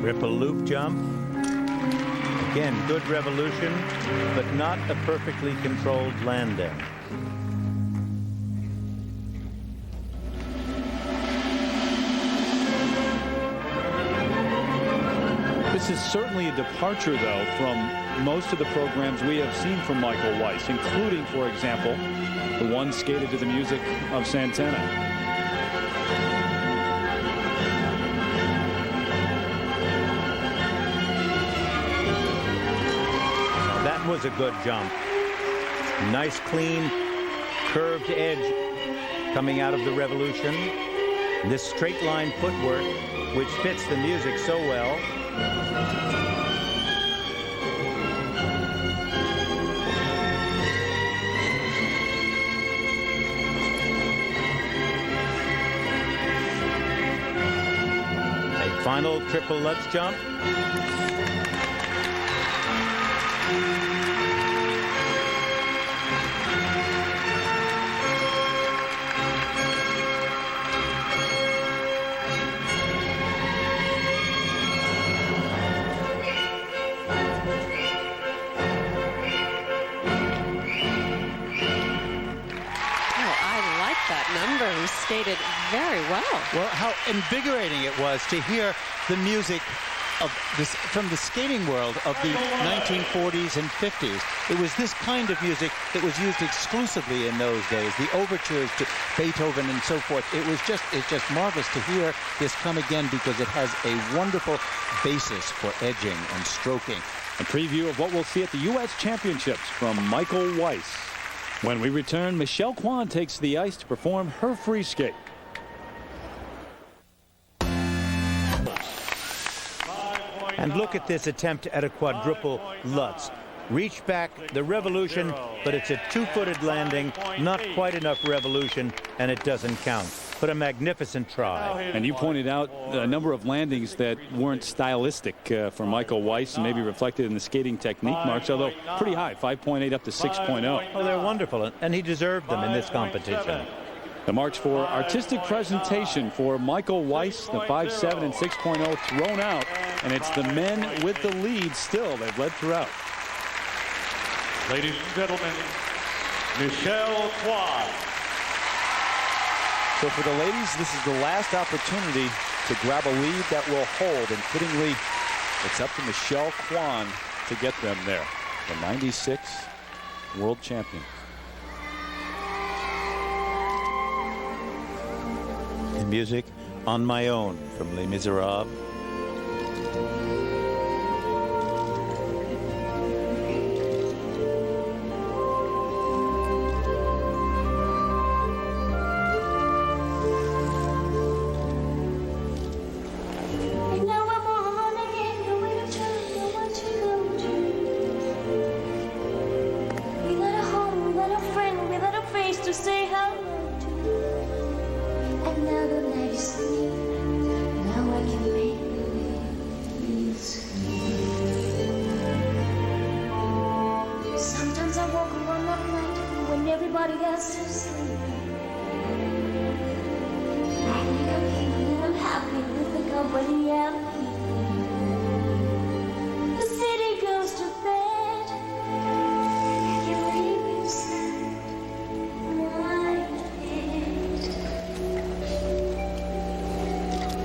Triple loop jump. Again, good revolution, but not a perfectly controlled landing. This is certainly a departure, though, from most of the programs we have seen from Michael Weiss, including, for example, the one skated to the music of Santana. That was a good jump. Nice, clean, curved edge coming out of the revolution. This straight line footwork, which fits the music so well. A final triple Lutz jump. Skated very well. Well, how invigorating it was to hear the music of this from the skating world of the 1940s and 50s. It was this kind of music that was used exclusively in those days, the overtures to Beethoven and so forth. It's just marvelous to hear this come again because it has a wonderful basis for edging and stroking. A preview of what we'll see at the U.S. Championships from Michael Weiss. When we return, Michelle Kwan takes the ice to perform her free skate. And look at this attempt at a quadruple Lutz. Reach back, the revolution, but it's a two-footed landing, not quite enough revolution, and it doesn't count. But a magnificent try. And you pointed out a number of landings that weren't stylistic for Michael Weiss and maybe reflected in the skating technique marks, although pretty high, 5.8 up to 6.0. Oh, they're wonderful, and he deserved them in this competition. The marks for artistic presentation for Michael Weiss, the 5.7 and 6.0 thrown out, and it's the men with the lead still. They've led throughout. Ladies and gentlemen, Michelle Kwan. So for the ladies, this is the last opportunity to grab a lead that will hold, and fittingly, it's up to Michelle Kwan to get them there. The 96 world champion. The music On My Own from Les Miserables.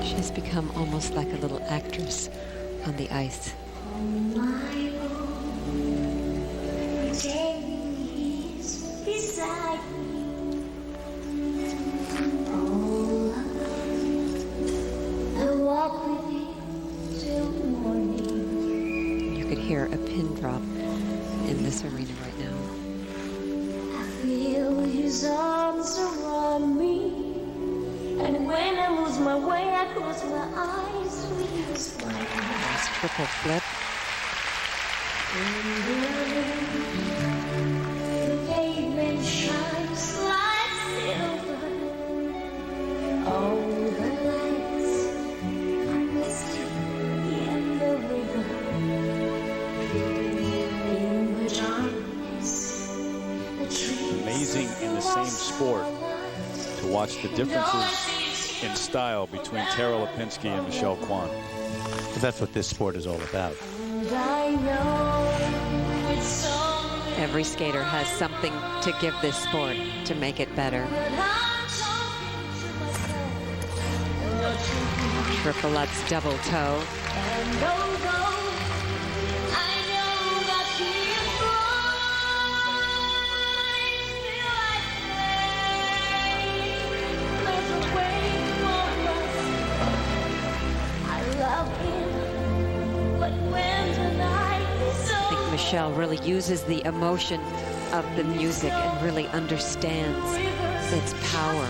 She's become almost like a little actress on the ice. You could hear a pin drop in this arena right now. I feel his arms around me. And when I lose my way, I close my eyes with his smile. Nice triple flip. The pavement shines like silver. All the lights are misty in the river. In the darkness, the trees. Amazing in the same sport to watch the differences in style between Tara Lipinski and Michelle Kwan. That's what this sport is all about. Every skater has something to give this sport to make it better. Triple Lutz double toe. Michelle really uses the emotion of the music and really understands its power.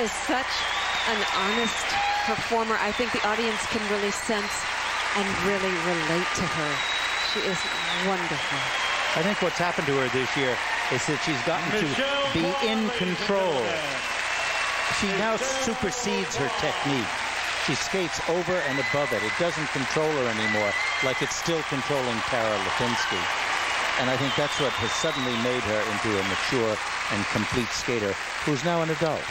is such an honest performer. I think the audience can really sense and really relate to her. She is wonderful. I think what's happened to her this year is that she's gotten to be in control. She now supersedes her technique. She skates over and above it. It doesn't control her anymore, like it's still controlling Tara Lipinski. And I think that's what has suddenly made her into a mature and complete skater who's now an adult.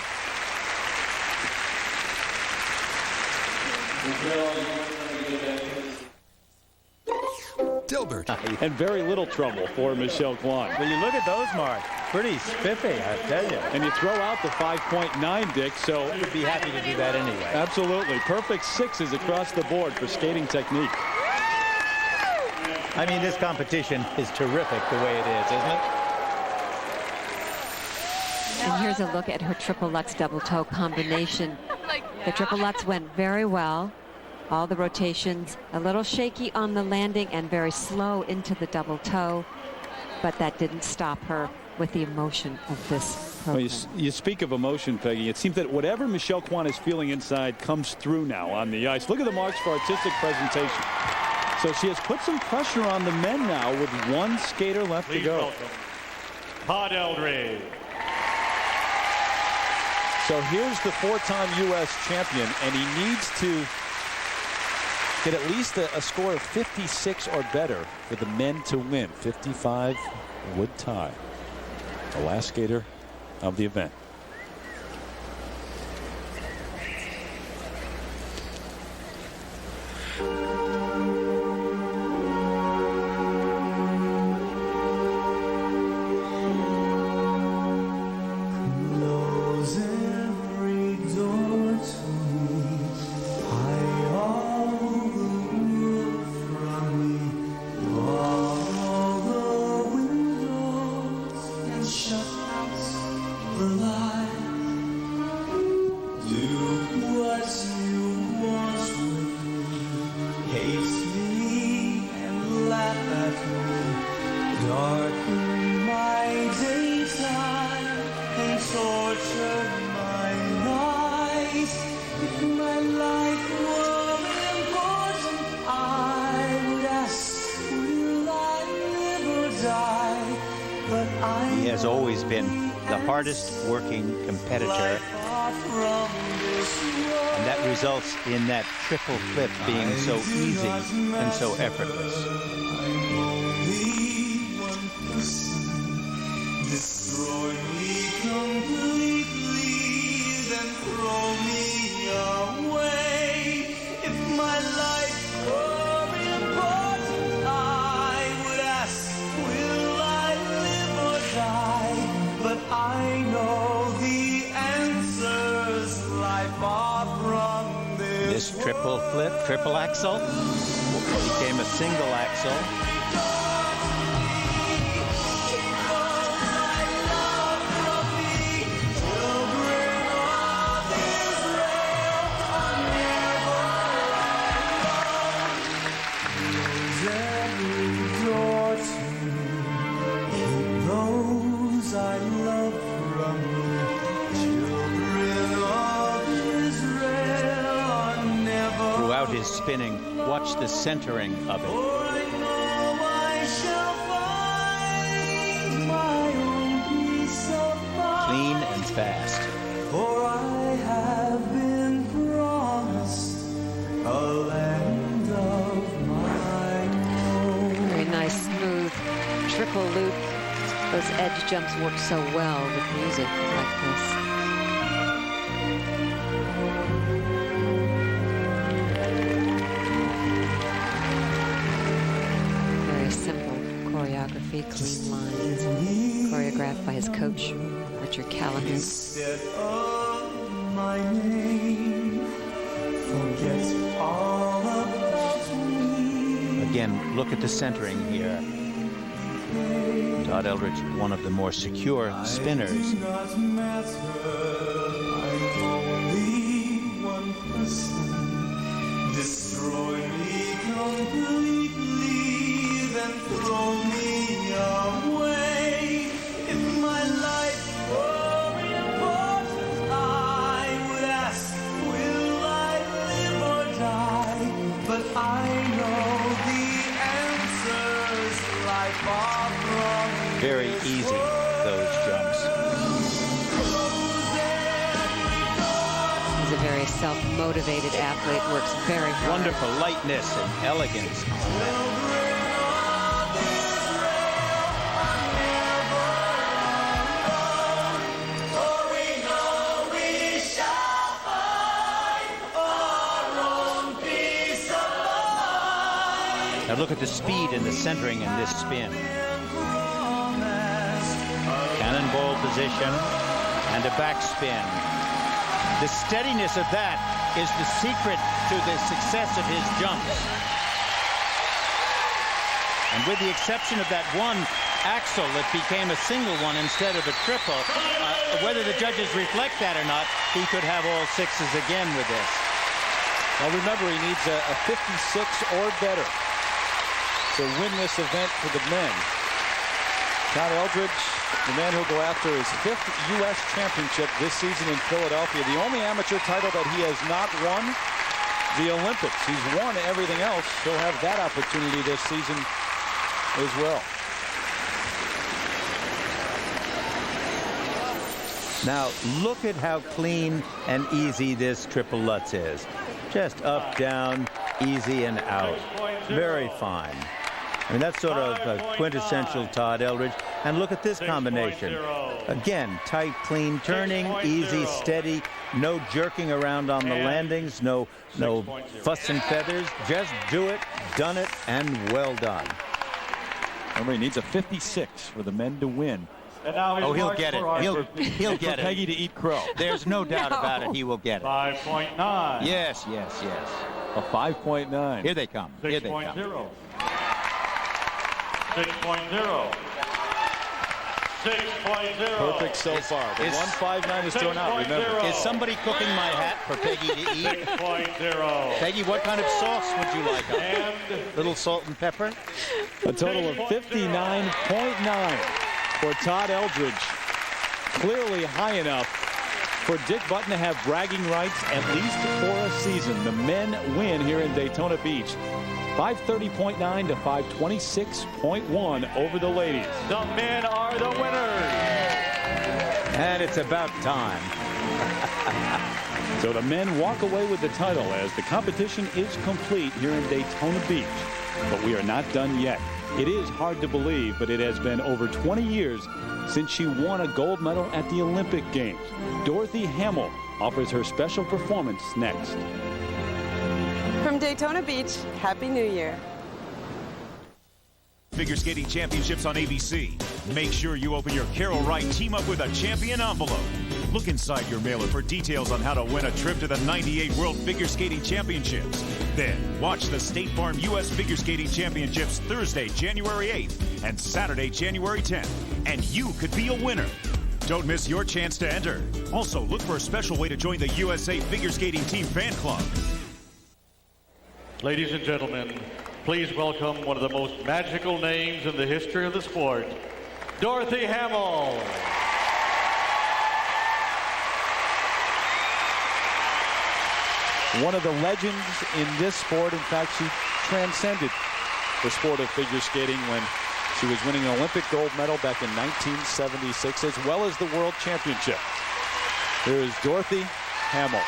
Dilbert. And very little trouble for Michelle Kwan. Well, you look at those marks. Pretty spiffy, I tell you. And you throw out the 5.9, Dick, so... You'd be happy to do that anyway. Absolutely. Perfect sixes across the board for skating technique. I mean, this competition is terrific the way it is, isn't it? And here's a look at her triple Lutz double toe combination. The triple Lutz went very well. All the rotations, a little shaky on the landing and very slow into the double toe. But that didn't stop her with the emotion of this program. Well, you speak of emotion, Peggy. It seems that whatever Michelle Kwan is feeling inside comes through now on the ice. Look at the marks for artistic presentation. So she has put some pressure on the men now with one skater left to go. Kadavy. So here's the four-time U.S. champion, and he needs to get at least a score of 56 or better for the men to win. 55 would tie. The last skater of the event. He has always been the hardest working competitor, and that results in that triple flip being so easy and so effortless. Destroy me completely, then throw me away. If my life were important, I would ask, will I live or die? But I know the answers lie far from this. This triple flip, triple axel, became a single axel. Throughout his spinning, watch the centering of it. Clean and fast. For I have been promised a land of my own. Very nice, smooth triple loop. Those edge jumps work so well with music like this. Very simple choreography, clean lines, choreographed by his coach, Richard Callahan. Instead of my name, forget all about me. Again, look at the centering here. Todd Eldridge, one of the more secure spinners. Not matter. I'm only one person. Destroy me completely, then throw me away. If my life were important, I very easy, those jumps. He's a very self-motivated athlete, works very hard. Wonderful lightness and elegance. Now look at the speed and the centering in this spin. Cannonball position and a backspin. The steadiness of that is the secret to the success of his jumps. And with the exception of that one axle that became a single one instead of a triple, whether the judges reflect that or not, he could have all sixes again with this. Well, remember, he needs a 56 or better to win this event for the men. Todd Eldredge, the man who'll go after his 5th U.S. championship this season in Philadelphia. The only amateur title that he has not won, the Olympics. He's won everything else. He'll have that opportunity this season as well. Now, look at how clean and easy this triple Lutz is. Just up, down, easy, and out. Very fine. I mean, that's sort of quintessential Todd Eldredge. And look at this combination. Again, tight, clean turning, easy, steady, no jerking around on the landings, no fuss and feathers. Just do it, done it, and well done. Remember, he needs a 56 for the men to win. Oh, he'll get it. He'll get it. Peggy to eat crow. There's no doubt about it. He will get it. 5.9. Yes, yes, yes. A 5.9. Here they come. Here they come. 6.0. 6.0. 6.0. Perfect so far. The 159 is thrown out. Remember, is somebody cooking my hat for Peggy to eat? 6.0. Peggy, what kind of sauce would you like? And little salt and pepper? A total of 59.9 for Todd Eldredge. Clearly high enough for Dick Button to have bragging rights at least for a season. The men win here in Daytona Beach. 530.9 to 526.1 over the ladies. The men are the winners. And it's about time. So the men walk away with the title as the competition is complete here in Daytona Beach. But we are not done yet. It is hard to believe, but it has been over 20 years since she won a gold medal at the Olympic Games. Dorothy Hamill offers her special performance next. From Daytona Beach, Happy New Year. Figure Skating Championships on ABC. Make sure you open your Carol Wright Team Up with a Champion envelope. Look inside your mailer for details on how to win a trip to the 98 World Figure Skating Championships. Then, watch the State Farm U.S. Figure Skating Championships Thursday, January 8th and Saturday, January 10th. And you could be a winner. Don't miss your chance to enter. Also, look for a special way to join the USA Figure Skating Team Fan Club. Ladies and gentlemen, please welcome one of the most magical names in the history of the sport, Dorothy Hamill. One of the legends in this sport. In fact, she transcended the sport of figure skating when she was winning an Olympic gold medal back in 1976, as well as the World Championship. Here is Dorothy Hamill.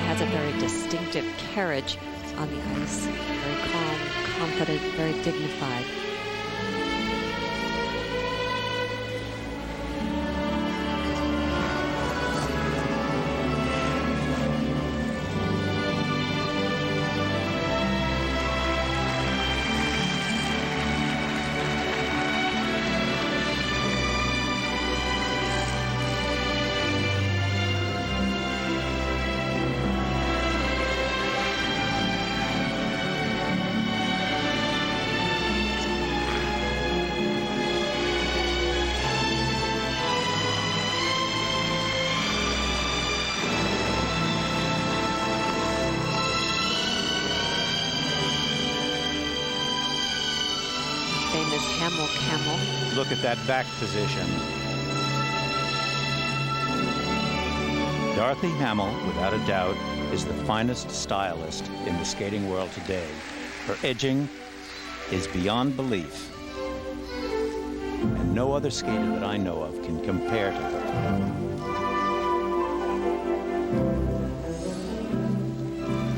Has a very distinctive carriage on the ice. Very calm, confident, very dignified. camel. Look at that back position. Dorothy Hamill, without a doubt, is the finest stylist in the skating world today. Her edging is beyond belief. And no other skater that I know of can compare to her.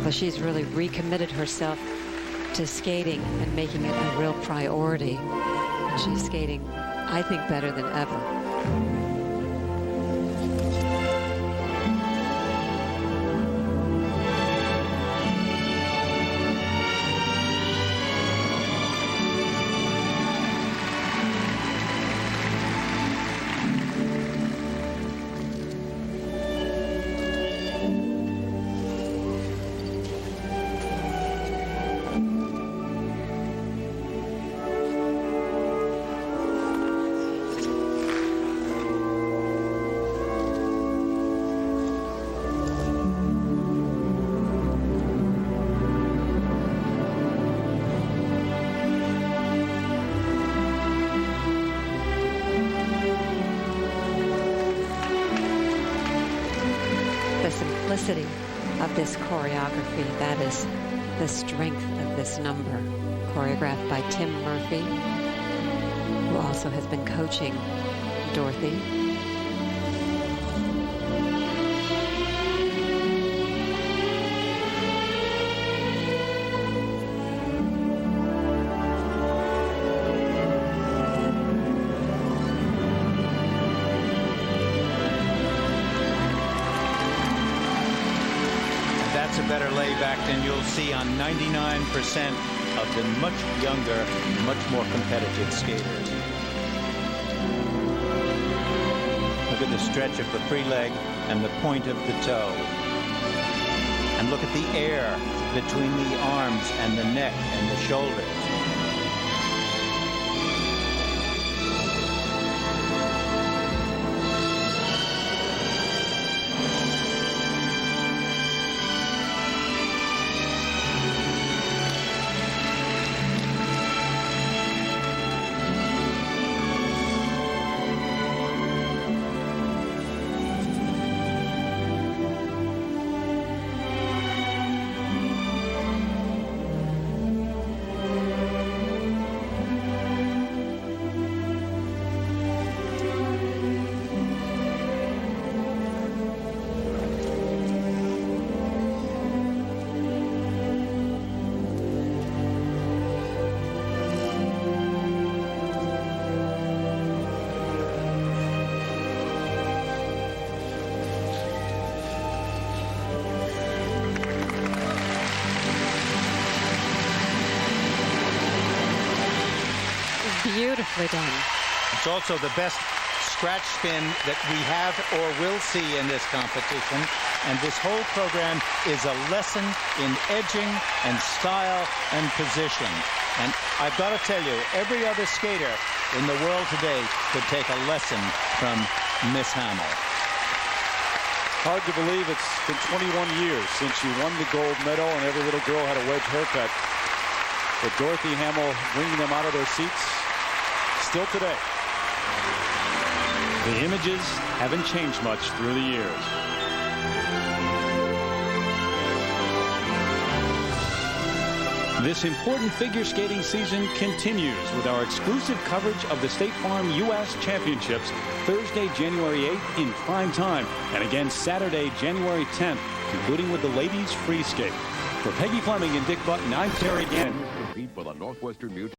Well, she's really recommitted herself to skating and making it a real priority. And she's skating, I think, better than ever. Of this choreography, that is the strength of this number, choreographed by Tim Murphy, who also has been coaching Dorothy. That's a better layback than you'll see on 99% of the much younger, much more competitive skaters. Look at the stretch of the free leg and the point of the toe. And look at the air between the arms and the neck and the shoulders. Beautifully done. It's also the best scratch spin that we have or will see in this competition. And this whole program is a lesson in edging and style and position. And I've got to tell you, every other skater in the world today could take a lesson from Miss Hamill. Hard to believe it's been 21 years since she won the gold medal and every little girl had a wedge haircut. But Dorothy Hamill bringing them out of their seats still today. The images haven't changed much through the years. This important figure skating season continues with our exclusive coverage of the State Farm U.S. Championships Thursday, January 8th in prime time, and again Saturday, January 10th, concluding with the ladies free skate. For Peggy Fleming and Dick Button, I'm Terry Gann. For the Northwestern Mutual.